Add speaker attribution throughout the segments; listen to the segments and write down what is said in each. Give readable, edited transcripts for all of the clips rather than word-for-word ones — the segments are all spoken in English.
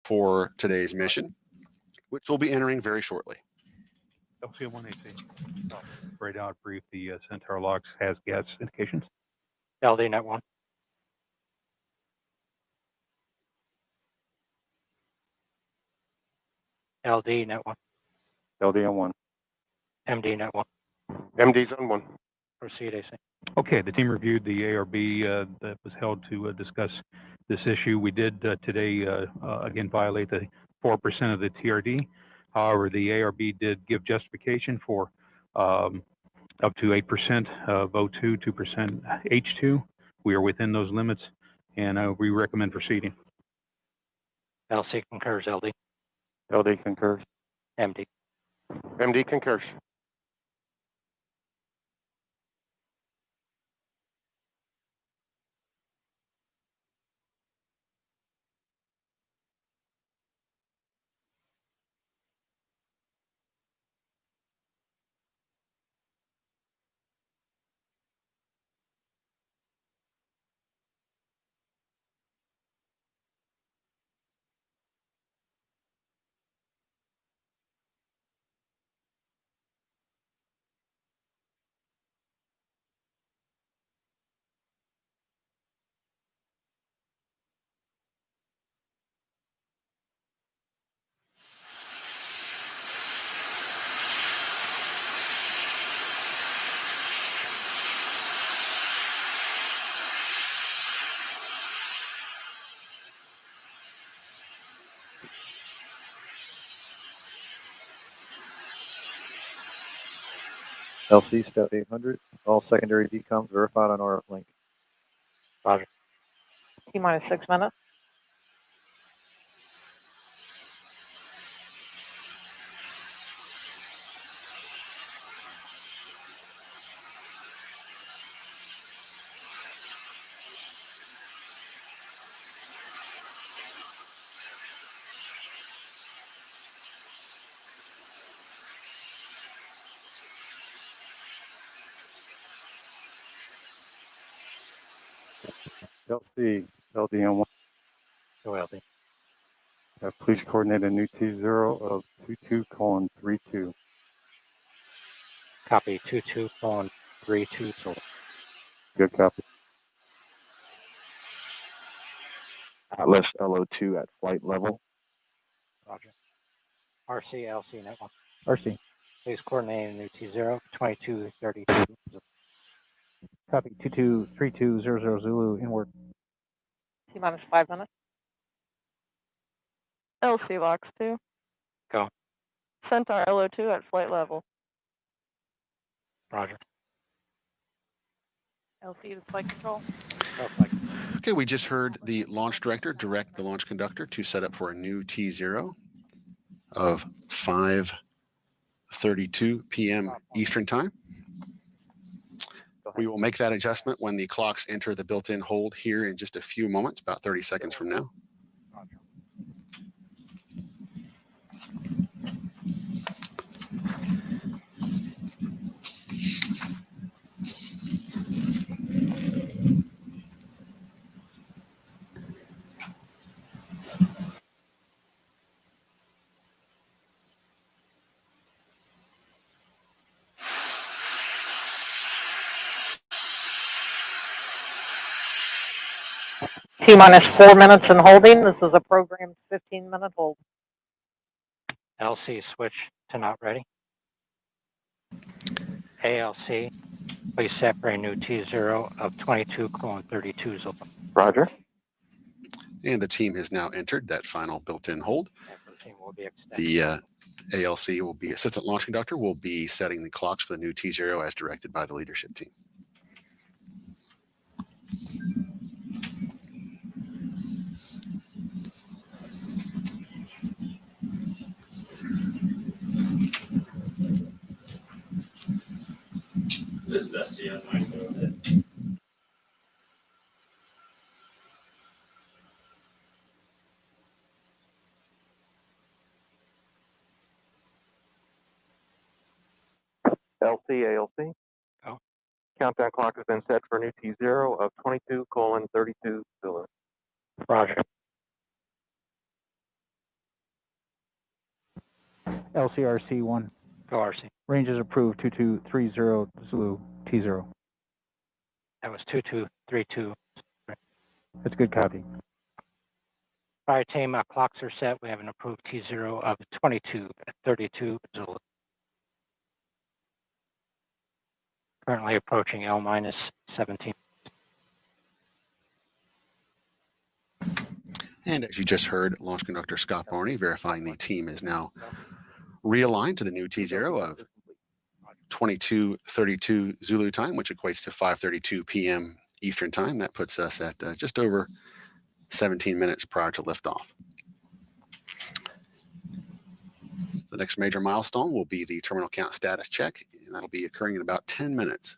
Speaker 1: for today's mission, which we'll be entering very shortly.
Speaker 2: LC-1AC. Radar brief, the Centaur logs has gas indications.
Speaker 3: LD net 1. LD net 1.
Speaker 4: LD on 1.
Speaker 3: MD net 1.
Speaker 4: MD's on 1.
Speaker 3: Proceed AC.
Speaker 2: Okay, the team reviewed the ARB that was held to discuss this issue. We did today, again, violate the 4% of the TRD. However, the ARB did give justification for up to 8% of O2, 2% H2. We are within those limits, and we recommend proceeding.
Speaker 3: LC concurs. LD.
Speaker 4: LD concurs.
Speaker 3: MD.
Speaker 4: MD concurs.
Speaker 5: LC step 800. All secondary decoms verified on RF link.
Speaker 3: Roger.
Speaker 6: T-minus 6 minutes.
Speaker 4: LC, LD on 1.
Speaker 3: Go LD.
Speaker 4: Please coordinate a new T0 of 22:32.
Speaker 3: Copy 22:32 total.
Speaker 4: Good copy.
Speaker 7: Atlas LO2 at flight level.
Speaker 3: Roger. RC LC net 1.
Speaker 5: RC.
Speaker 3: Please coordinate a new T0 22:32.
Speaker 5: Copy 223200 Zulu inward.
Speaker 6: T-minus 5 minutes. LC LOX 2.
Speaker 3: Go.
Speaker 6: Centaur LO2 at flight level.
Speaker 3: Roger.
Speaker 6: LC to flight control.
Speaker 3: Go flight.
Speaker 1: Okay, we just heard the launch director direct the launch conductor to set up for a new T0 of 5:32 p.m. Eastern Time. We will make that adjustment when the clocks enter the built-in hold here in just a few moments, about 30 seconds from now.
Speaker 3: Roger.
Speaker 6: T-minus 4 minutes and holding. This is a programmed 15-minute hold.
Speaker 3: LC switch to not ready. ALC, please separate new T0 of 22:32 Zulu.
Speaker 4: Roger.
Speaker 1: And the team has now entered that final built-in hold.
Speaker 3: Everything will be extended.
Speaker 1: The ALC will be assistant launch conductor will be setting the clocks for the new T0 as directed by the leadership team.
Speaker 8: This is Dusty on my phone.
Speaker 4: LC, ALC.
Speaker 3: Go.
Speaker 4: Countdown clock has been set for a new T0 of 22:32 Zulu.
Speaker 3: Roger.
Speaker 2: LCRC 1.
Speaker 3: Go RC.
Speaker 2: Range is approved 2230 Zulu T0.
Speaker 3: That was 2232.
Speaker 2: That's a good copy.
Speaker 3: Fire team, clocks are set. We have an approved T0 of 2232 Zulu. Currently approaching L minus 17.
Speaker 1: And as you just heard, Launch Conductor Scott Barney verifying the team is now realigned to the new T0 of 22:32 Zulu time, which equates to 5:32 p.m. Eastern time. That puts us at just over 17 minutes prior to liftoff. The next major milestone will be the terminal count status check, and that'll be occurring in about 10 minutes.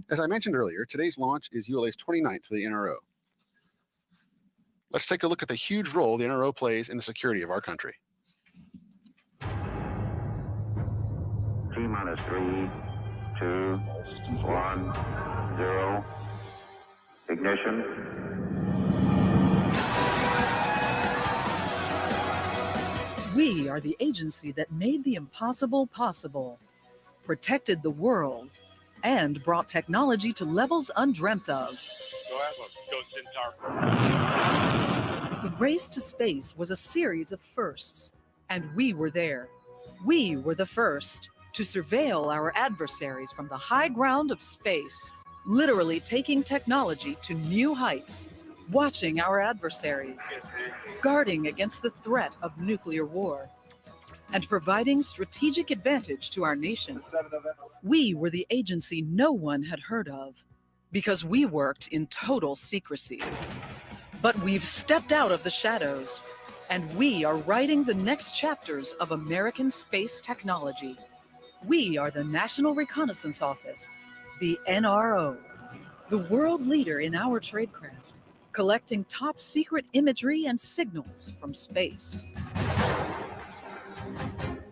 Speaker 1: As I mentioned earlier, today's launch is ULA's 29th for the NRO. Let's take a look at the huge role the NRO plays in the security of our country.
Speaker 9: T-minus 3, 2, 1, 0. Ignition.
Speaker 10: We are the agency that made the impossible possible, protected the world, and brought technology to levels undreamt of. The race to space was a series of firsts, and we were there. We were the first to surveil our adversaries from the high ground of space, literally taking technology to new heights, watching our adversaries, guarding against the threat of nuclear war, and providing strategic advantage to our nation. We were the agency no one had heard of because we worked in total secrecy. But we've stepped out of the shadows, and we are writing the next chapters of American space technology. We are the National Reconnaissance Office, the NRO, the world leader in our tradecraft, collecting top secret imagery and signals from space.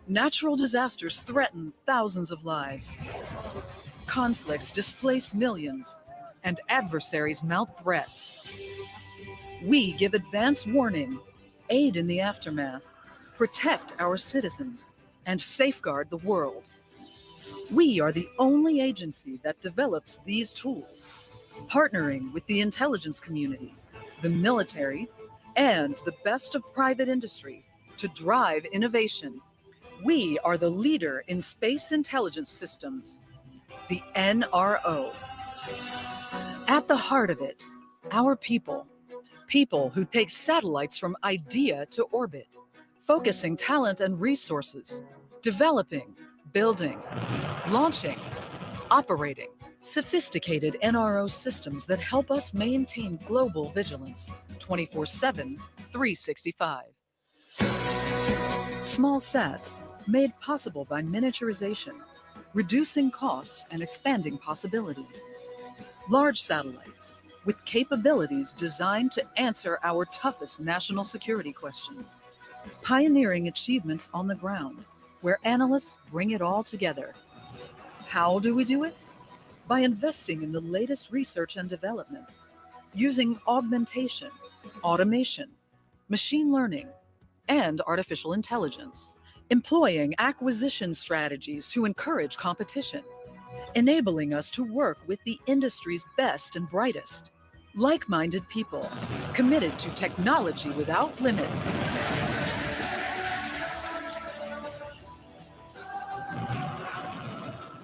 Speaker 10: Natural disasters threaten thousands of lives. Conflicts displace millions, and adversaries mount threats. We give advance warning, aid in the aftermath, protect our citizens, and safeguard the world. We are the only agency that develops these tools, partnering with the intelligence community, the military, and the best of private industry to drive innovation. We are the leader in space intelligence systems, the NRO. At the heart of it, our people who take satellites from idea to orbit, focusing talent and resources, developing, building, launching, operating sophisticated NRO systems that help us maintain global vigilance 24/7, 365. Small sats made possible by miniaturization, reducing costs and expanding possibilities. Large satellites with capabilities designed to answer our toughest national security questions. Pioneering achievements on the ground, where analysts bring it all together. How do we do it? By investing in the latest research and development, using augmentation, automation, machine learning, and artificial intelligence, employing acquisition strategies to encourage competition, enabling us to work with the industry's best and brightest, Like-minded people, committed to technology without limits.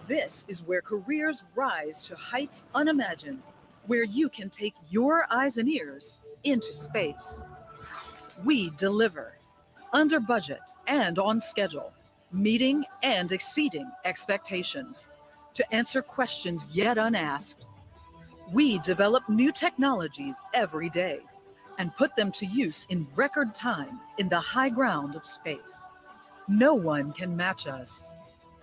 Speaker 10: This is where careers rise to heights unimagined, where you can take your eyes and ears into space. We deliver, under budget and on schedule, meeting and exceeding expectations, to answer questions yet unasked. We develop new technologies every day and put them to use in record time in the high ground of space. No one can match us.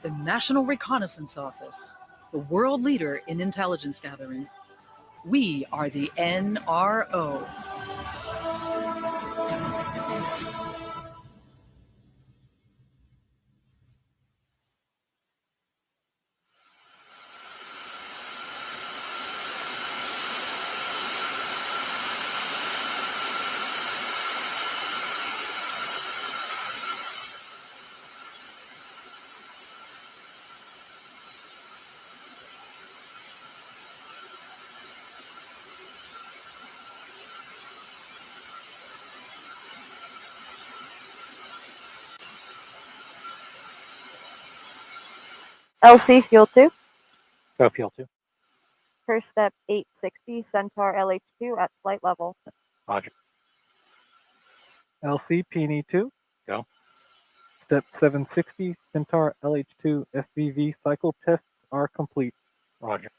Speaker 10: The National Reconnaissance Office, the world leader in intelligence gathering. We are the NRO.
Speaker 6: LC Fuel 2,
Speaker 3: Go Fuel 2.
Speaker 6: first step 860, Centaur LH2 at flight level.
Speaker 3: Roger.
Speaker 11: LC Peony 2.
Speaker 3: Go.
Speaker 11: Step 760, Centaur LH2 FVV cycle tests are complete.
Speaker 3: Roger.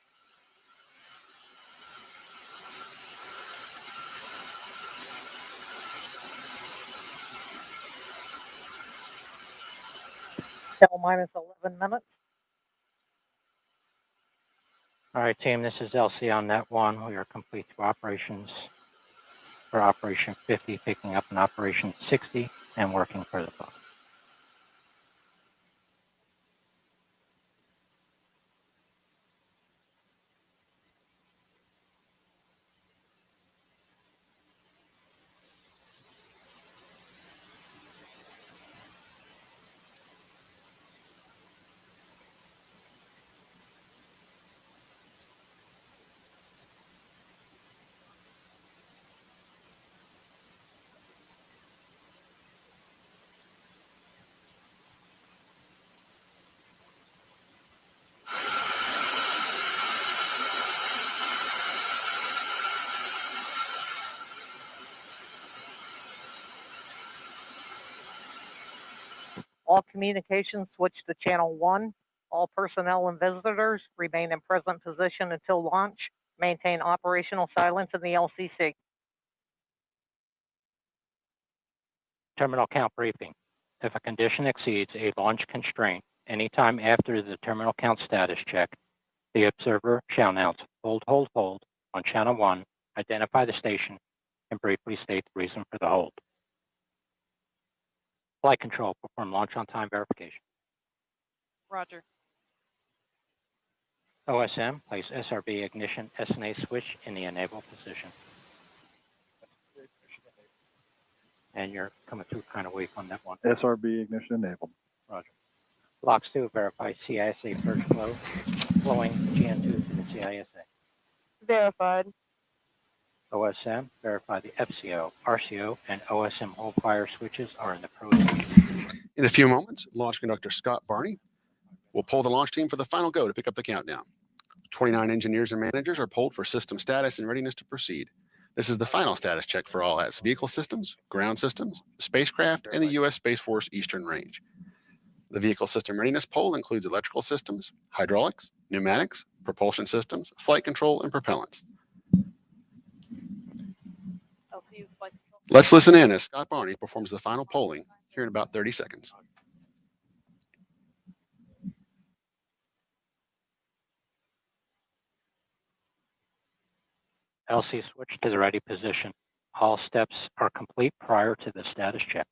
Speaker 6: Till minus 11 minutes.
Speaker 3: All right, team, this is LC on net 1. We are complete to operations for Operation 50, picking up in Operation 60 and working for the phone.
Speaker 6: All communications switch to channel 1. All personnel and visitors remain in present position until launch. Maintain operational silence in the LCC.
Speaker 3: Terminal count briefing. If a condition exceeds a launch constraint anytime after the terminal count status check, the observer shall announce hold, hold, hold on channel 1, identify the station, and briefly state the reason for the hold. Flight control, perform launch on time verification.
Speaker 6: Roger.
Speaker 3: OSM, place SRB ignition SNA switch in the enable position. And you're coming through kind of weak on that one.
Speaker 4: SRB ignition enabled.
Speaker 3: Roger. Locks 2, verify CISA purge flow, flowing GN2 to the CISA.
Speaker 6: Verified.
Speaker 3: OSM, verify the FCO, RCO, and OSM hold fire switches are in the pro seat.
Speaker 1: In a few moments, launch conductor Scott Barney will pull the launch team for the final go to pick up the countdown. 29 engineers and managers are polled for system status and readiness to proceed. This is the final status check for all ATS vehicle systems, ground systems, spacecraft, and the U.S. Space Force Eastern Range. The vehicle system readiness poll includes electrical systems, hydraulics, pneumatics, propulsion systems, flight control, and propellants. Let's listen in as Scott Barney performs the final polling here in about 30 seconds.
Speaker 3: LC switch to the ready position. All steps are complete prior to the status check.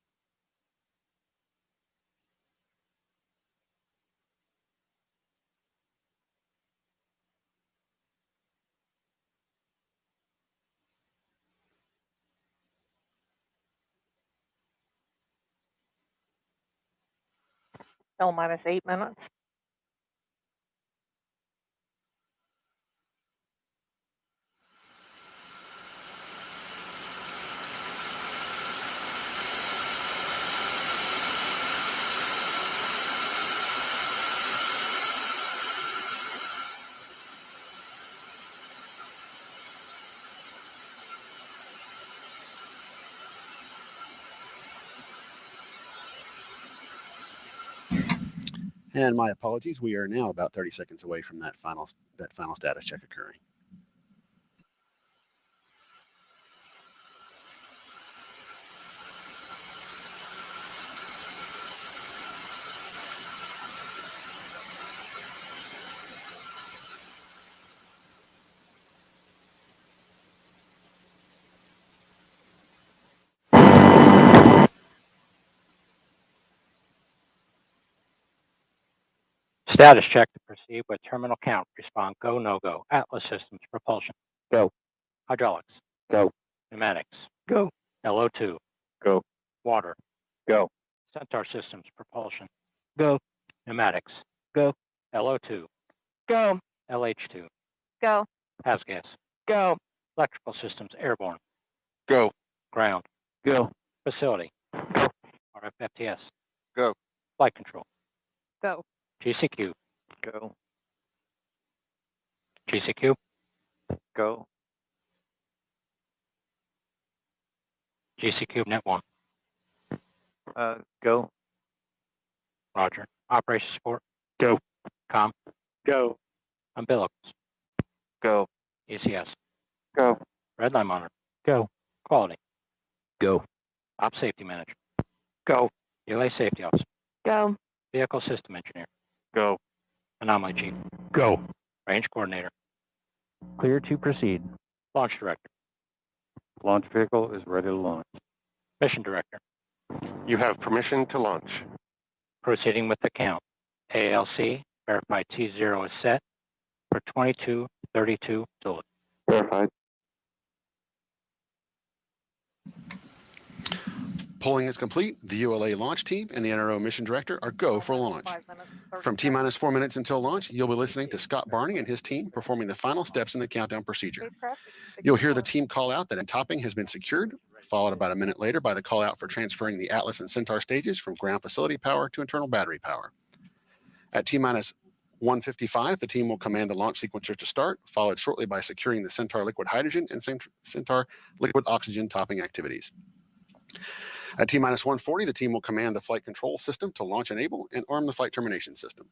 Speaker 6: Till minus 8 minutes.
Speaker 1: And my apologies, we are now about 30 seconds away from that final status check occurring.
Speaker 3: Status check to proceed with terminal count. Respond go, no go. Atlas Systems, propulsion.
Speaker 4: Go.
Speaker 3: Hydraulics.
Speaker 4: Go.
Speaker 3: Pneumatics.
Speaker 4: Go.
Speaker 3: LO2.
Speaker 4: Go.
Speaker 3: Water.
Speaker 4: Go.
Speaker 3: Centaur Systems, propulsion.
Speaker 11: Go.
Speaker 3: Pneumatics.
Speaker 11: Go.
Speaker 3: LO2.
Speaker 11: Go.
Speaker 3: LH2.
Speaker 6: Go.
Speaker 3: Gas.
Speaker 11: Go.
Speaker 3: Electrical Systems, airborne.
Speaker 4: Go.
Speaker 3: Ground.
Speaker 4: Go.
Speaker 3: Facility.
Speaker 4: Go.
Speaker 3: RFFTS.
Speaker 4: Go.
Speaker 3: Flight control.
Speaker 6: Go.
Speaker 3: GCQ.
Speaker 4: Go.
Speaker 3: GCQ.
Speaker 4: Go.
Speaker 3: GCQ net 1.
Speaker 4: Go.
Speaker 3: Roger. Operation support.
Speaker 4: Go.
Speaker 3: Com.
Speaker 4: Go.
Speaker 3: Umbilicals.
Speaker 4: Go.
Speaker 3: ECS.
Speaker 4: Go.
Speaker 3: Red line monitor. Go. Quality.
Speaker 4: Go.
Speaker 3: Op safety manager.
Speaker 4: Go.
Speaker 3: ULA safety officer.
Speaker 6: Go.
Speaker 3: Vehicle system engineer.
Speaker 4: Go.
Speaker 3: Anomaly chief.
Speaker 2: Go.
Speaker 3: Range coordinator.
Speaker 5: Clear to proceed.
Speaker 3: Launch director.
Speaker 4: Launch vehicle is ready to launch.
Speaker 3: Mission director.
Speaker 4: You have permission to launch.
Speaker 3: Proceeding with the count. ALC. Verify T0 is set for 22:32 delivery.
Speaker 4: Verified.
Speaker 1: Polling is complete. The ULA launch team and the NRO mission director are go for launch. From T-minus 4 minutes until launch, you'll be listening to Scott Barney and his team performing the final steps in the countdown procedure. You'll hear the team call out that topping has been secured, followed about a minute later by the call out for transferring the Atlas and Centaur stages from ground facility power to internal battery power. At T-minus 1:55, the team will command the launch sequencer to start, followed shortly by securing the Centaur liquid hydrogen and Centaur liquid oxygen topping activities. At T-minus 140, the team will command the flight control system to launch enable and arm the flight termination system.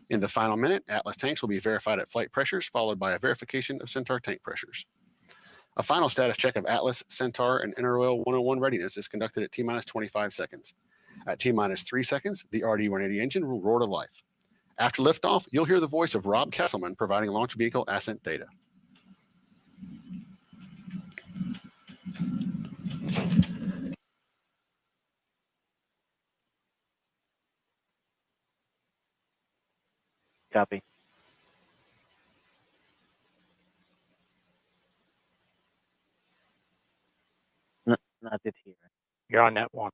Speaker 1: In the final minute, Atlas tanks will be verified at flight pressures, followed by a verification of Centaur tank pressures. A final status check of Atlas, Centaur, and NROL 101 readiness is conducted at T-minus 25 seconds. At T-minus 3 seconds, the RD-180 engine will roar to life. After liftoff, you'll hear the voice of Rob Kesselman providing launch vehicle Ascent data.
Speaker 5: Copy. Not it here.
Speaker 3: You're on net 1.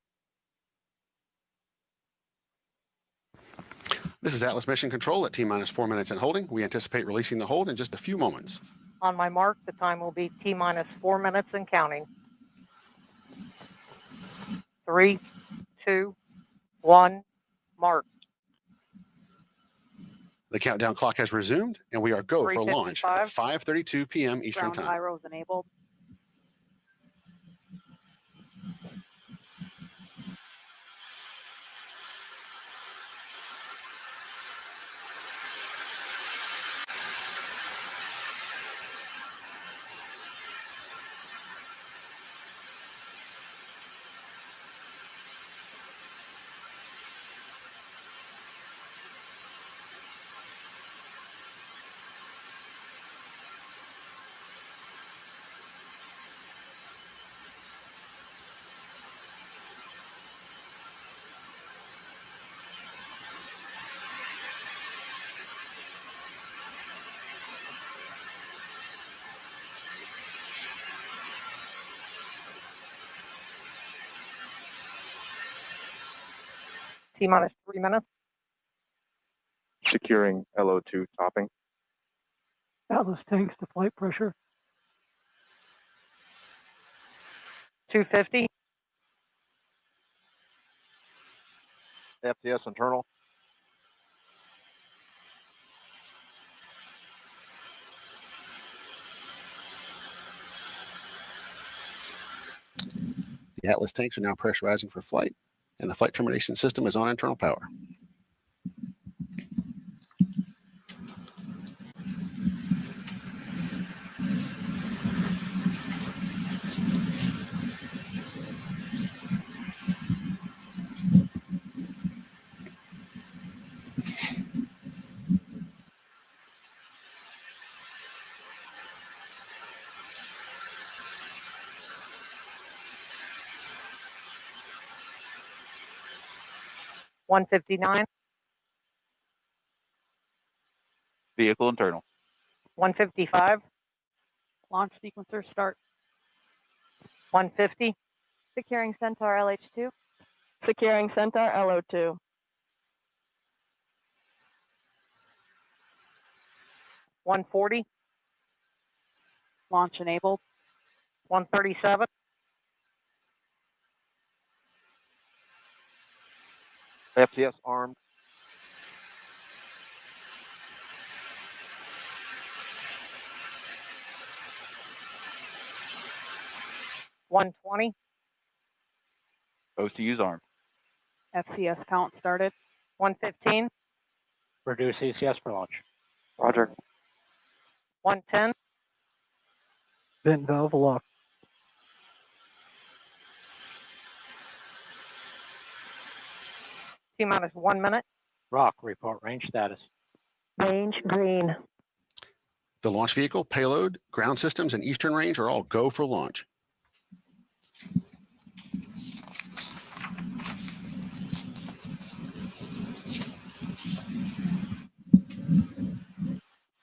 Speaker 1: This is Atlas Mission Control at T-minus 4 minutes and holding. We anticipate releasing the hold in just a few moments.
Speaker 6: On my mark, the time will be T-minus 4 minutes and counting. 3, 2, 1, mark.
Speaker 1: The countdown clock has resumed, and we are go for launch at 5:32 p.m. Eastern
Speaker 6: Ground
Speaker 1: Time.
Speaker 6: gyros enabled. T-minus 3 minutes.
Speaker 4: Securing LO2 topping.
Speaker 11: Atlas tanks to flight pressure.
Speaker 6: 250.
Speaker 5: FTS internal.
Speaker 1: The Atlas tanks are now pressurizing for flight, and the flight termination system is on internal power.
Speaker 6: 159,
Speaker 12: Vehicle internal.
Speaker 6: 155,
Speaker 13: Launch sequencer start.
Speaker 6: 150,
Speaker 13: Securing Centaur LH2. Securing Centaur LO2.
Speaker 6: 140,
Speaker 13: Launch enabled.
Speaker 6: 137,
Speaker 4: FCS armed.
Speaker 6: 120,
Speaker 12: OCU's armed.
Speaker 13: FCS count started.
Speaker 6: 115,
Speaker 3: Produce ECS for launch.
Speaker 4: Roger.
Speaker 6: 110,
Speaker 11: Vent valve locked.
Speaker 6: T-minus 1 minute.
Speaker 3: Rock, report range status.
Speaker 6: Range green.
Speaker 1: The launch vehicle, payload, ground systems, and eastern range are all go for launch.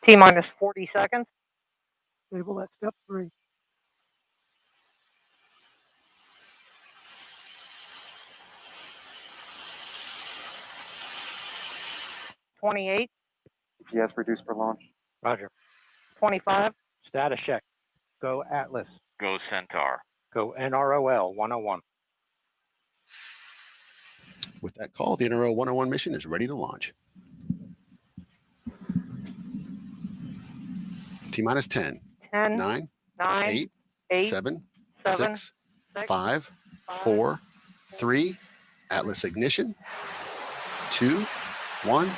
Speaker 6: T-minus 40 seconds.
Speaker 11: Stable at step 3.
Speaker 6: $28,
Speaker 4: Yes, reduced for launch.
Speaker 3: Roger.
Speaker 6: 25,
Speaker 3: Status check. Go Atlas.
Speaker 9: Go Centaur.
Speaker 3: Go NROL 101.
Speaker 1: With that call, the NRO 101 mission is ready to launch. T-minus 10,
Speaker 6: 10,
Speaker 1: 9,
Speaker 6: 9,
Speaker 1: 8,
Speaker 6: 8,
Speaker 1: 7,
Speaker 6: 7,
Speaker 1: 6, 5, 4, 3, Atlas ignition, 2, 1,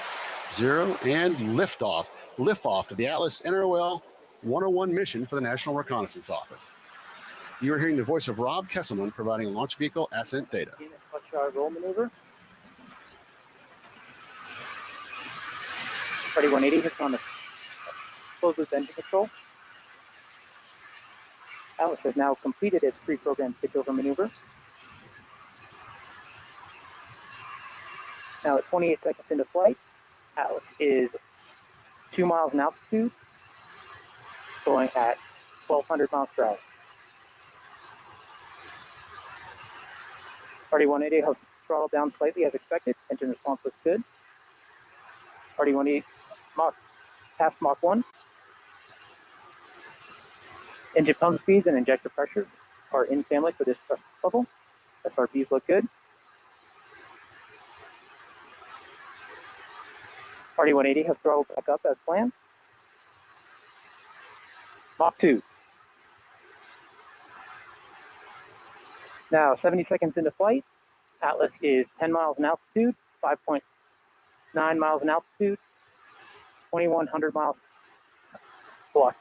Speaker 1: 0, and liftoff. Lift off to the Atlas NROL 101 mission for the National Reconnaissance Office. You are hearing the voice of Rob Kesselman providing launch vehicle Ascent data.
Speaker 5: Roll maneuver. Ready 180, hits on the closed loop engine control. Atlas has now completed its pre-programmed switchover maneuver. Now at 28 seconds into flight, Atlas is 2 miles in altitude, going at 1,200 miles per hour. RD 180 has throttled down slightly as expected. Engine response was good. RD 180 past Mach 1. Engine pump speeds and injector pressures are in family for this thrust level. SRBs look good. RD 180 has throttled back up as planned. Mach 2. Now 70 seconds into flight, Atlas is 10 miles in altitude, 5.9 miles in altitude, 2,100 miles plus.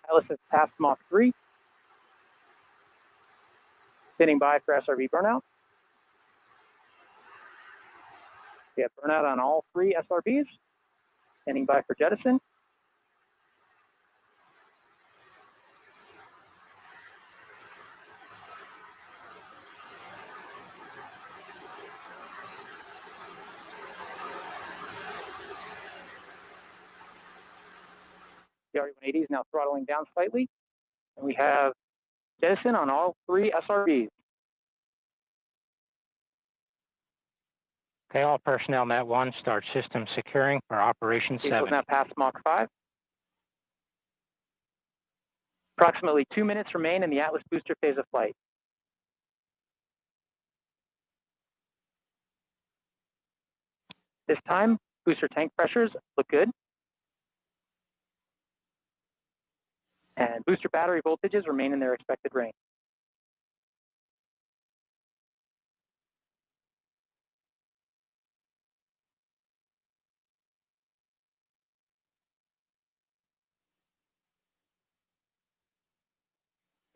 Speaker 5: Atlas has passed Mach 3. Standing by for SRB burnout. We have burnout on all 3 SRBs. Standing by for jettison. The RD-180 is now throttling down slightly, and we have jettison on all 3 SRBs.
Speaker 3: Okay, all personnel Net 1 start system securing for Operation 7.
Speaker 6: Now past Mach 5. Approximately 2 minutes remain in the Atlas booster phase of flight. This time, booster tank pressures look good. And booster battery voltages remain in their expected range.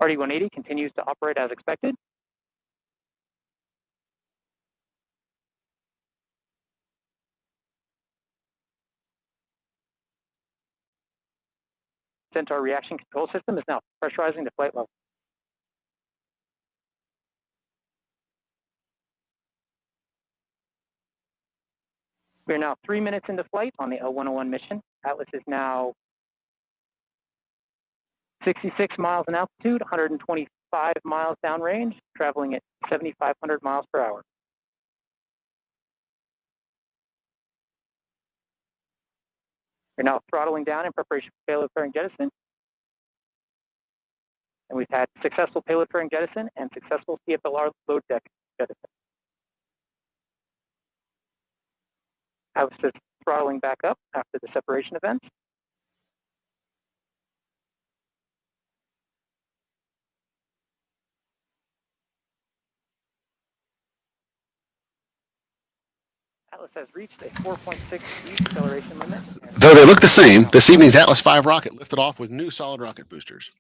Speaker 6: RD-180 continues to operate as expected.
Speaker 5: Centaur reaction control system is now pressurizing to flight level. We are now 3 minutes into flight on the L101 mission. Atlas is now 66 miles in altitude, 125 miles downrange, traveling at 7,500 miles per hour. We're now throttling down in preparation for payload fairing jettison. And we've had successful payload fairing jettison and successful CFLR load deck jettison. Atlas is throttling back up after the separation event. Atlas has reached a 4.6 deceleration limit.
Speaker 1: Though they look the same, this evening's Atlas V rocket lifted off with new solid rocket boosters.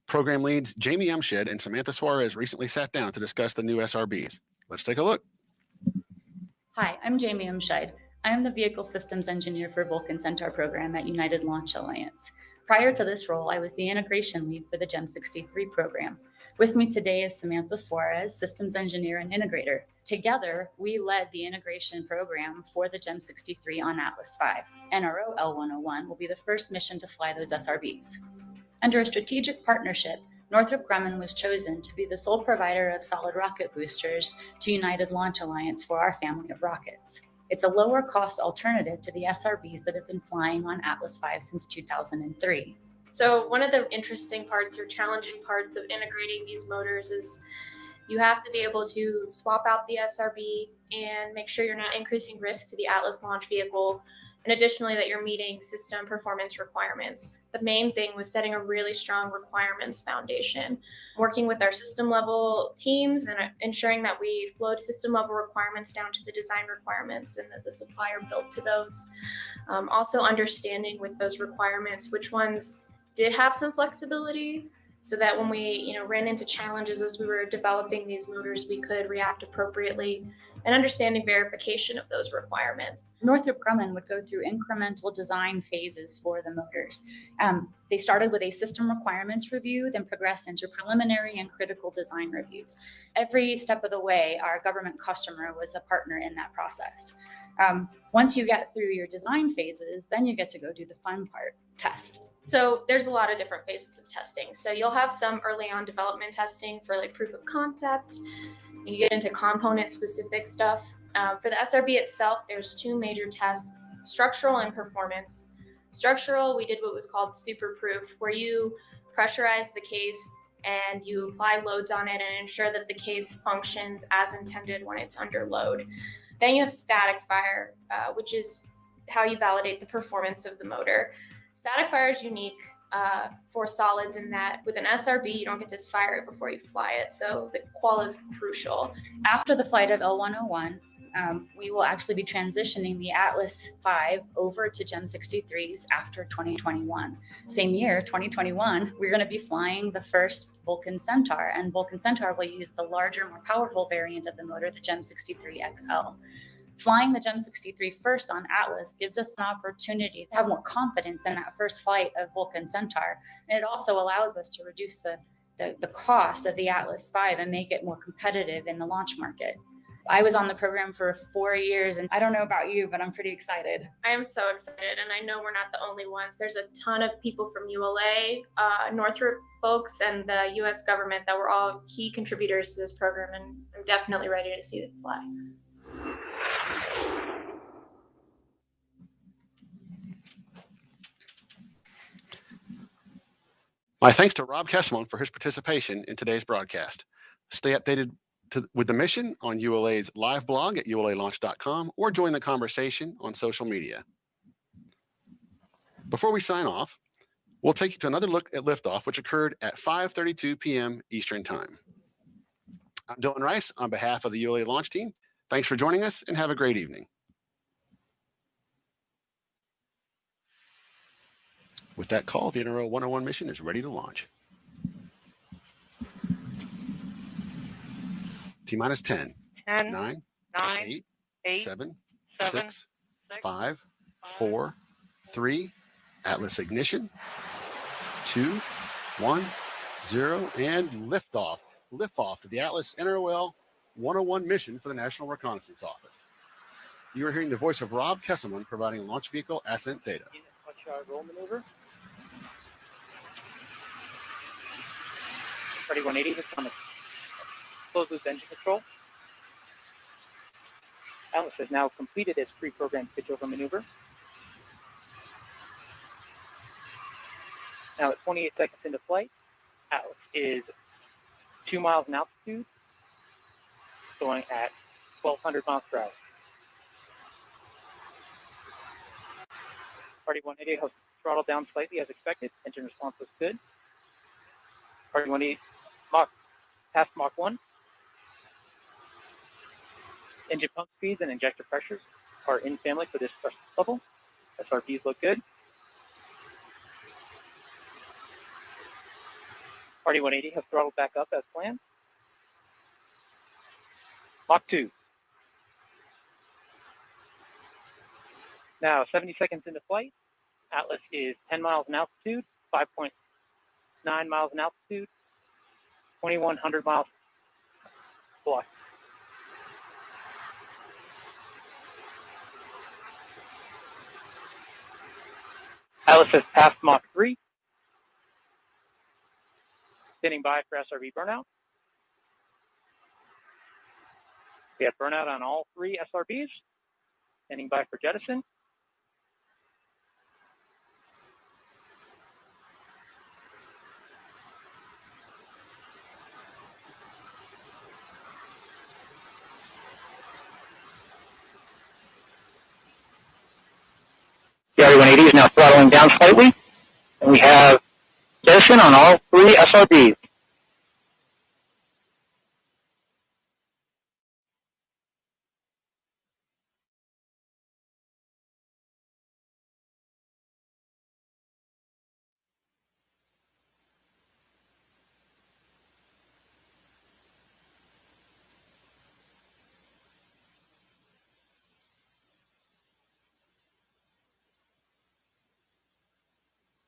Speaker 1: Program leads Jamie Umshed and Samantha Suarez recently sat down to discuss the new SRBs. Let's take a look.
Speaker 14: Hi, I'm Jamie Umshed. I am the Vehicle Systems Engineer for Vulcan Centaur program at United Launch Alliance. Prior to this role, I was the integration lead for the GEM 63 program. With me today is Samantha Suarez, Systems Engineer and Integrator. Together, we led the integration program for the GEM 63 on Atlas V. NRO L101 will be the first mission to fly those SRBs. Under a strategic partnership, Northrop Grumman was chosen to be the sole provider of solid rocket boosters to United Launch Alliance for our family of rockets. It's a lower cost alternative to the SRBs that have been flying on Atlas V since 2003.
Speaker 15: So one of the interesting parts or challenging parts of integrating these motors is you have to be able to swap out the SRB and make sure you're not increasing risk to the Atlas launch vehicle, and additionally that you're meeting system performance requirements. The main thing was setting a really strong requirements foundation, working with our system level teams and ensuring that we flowed system level requirements down to the design requirements and that the supplier built to those. Also understanding with those requirements which ones did have some flexibility so that when we ran into challenges as we were developing these motors, we could react appropriately, and understanding verification of those requirements.
Speaker 14: Northrop Grumman would go through incremental design phases for the motors. They started with a system requirements review, then progressed into preliminary and critical design reviews. Every step of the way, our government customer was a partner in that process. Once you get through your design phases, then you get to go do the fun part, test.
Speaker 15: So there's a lot of different phases of testing. So you'll have some early on development testing for like proof of concept. You get into component specific stuff. For the SRB itself, there's two major tests, structural and performance. Structural, we did what was called super proof, where you pressurize the case and you apply loads on it and ensure that the case functions as intended when it's under load. Then you have static fire, which is how you validate the performance of the motor. Static fire is unique for solids in that with an SRB, you don't get to fire it before you fly it. So the qual is crucial.
Speaker 14: After the flight of L101, we will actually be transitioning the Atlas V over to GEM 63s after 2021. Same year, 2021, we're going to be flying the first Vulcan Centaur, and Vulcan Centaur will use the larger, more powerful variant of the motor, the GEM 63 XL. Flying the GEM 63 first on Atlas gives us an opportunity to have more confidence in that first flight of Vulcan Centaur. And it also allows us to reduce the cost of the Atlas V and make it more competitive in the launch market. I was on the program for 4 years, and I don't know about you, but I'm pretty excited.
Speaker 15: I am so excited, and I know we're not the only ones. There's a ton of people from ULA, Northrop folks, and the U.S. government that were all key contributors to this program, and I'm definitely ready to see it fly.
Speaker 1: My thanks to Rob Kesselman for his participation in today's broadcast. Stay updated with the mission on ULA's live blog at ulalaunch.com or join the conversation on social media. Before we sign off, we'll take you to another look at liftoff, which occurred at 5:32 p.m. Eastern Time. I'm Dylan Rice on behalf of the ULA launch team. Thanks for joining us and have a great evening. With that call, the NRO 101 mission is ready to launch. T-minus 10, 9, 8, 7, 6, 5, 4, 3, Atlas ignition, 2, 1, 0, and liftoff. Liftoff to the Atlas NROL 101 mission for the National Reconnaissance Office. You are hearing the voice of Rob Kesselman providing launch vehicle ascent data.
Speaker 5: Roll maneuver. Ready 180 with summit. Closed loop engine control. Atlas has now completed its pre-programmed pitchover maneuver. Now at 28 seconds into flight, Atlas is 2 miles in altitude, going at 1,200 miles per hour. Party 180 has throttled down slightly as expected. Engine response was good. Party 180 past Mach 1. Engine pump speeds and injector pressures are in family for this thrust level. SRBs look good. Party 180 has throttled back up as planned. Mach 2. Now 70 seconds into flight. Atlas is 10 miles in altitude, 5.9 miles in altitude, 2,100 miles plus. Atlas has passed Mach 3. Standing by for SRB burnout. We have burnout on all 3 SRBs. Standing by for jettison. The RE-180 is now throttling down slightly, and we have jettison on all 3 SRBs.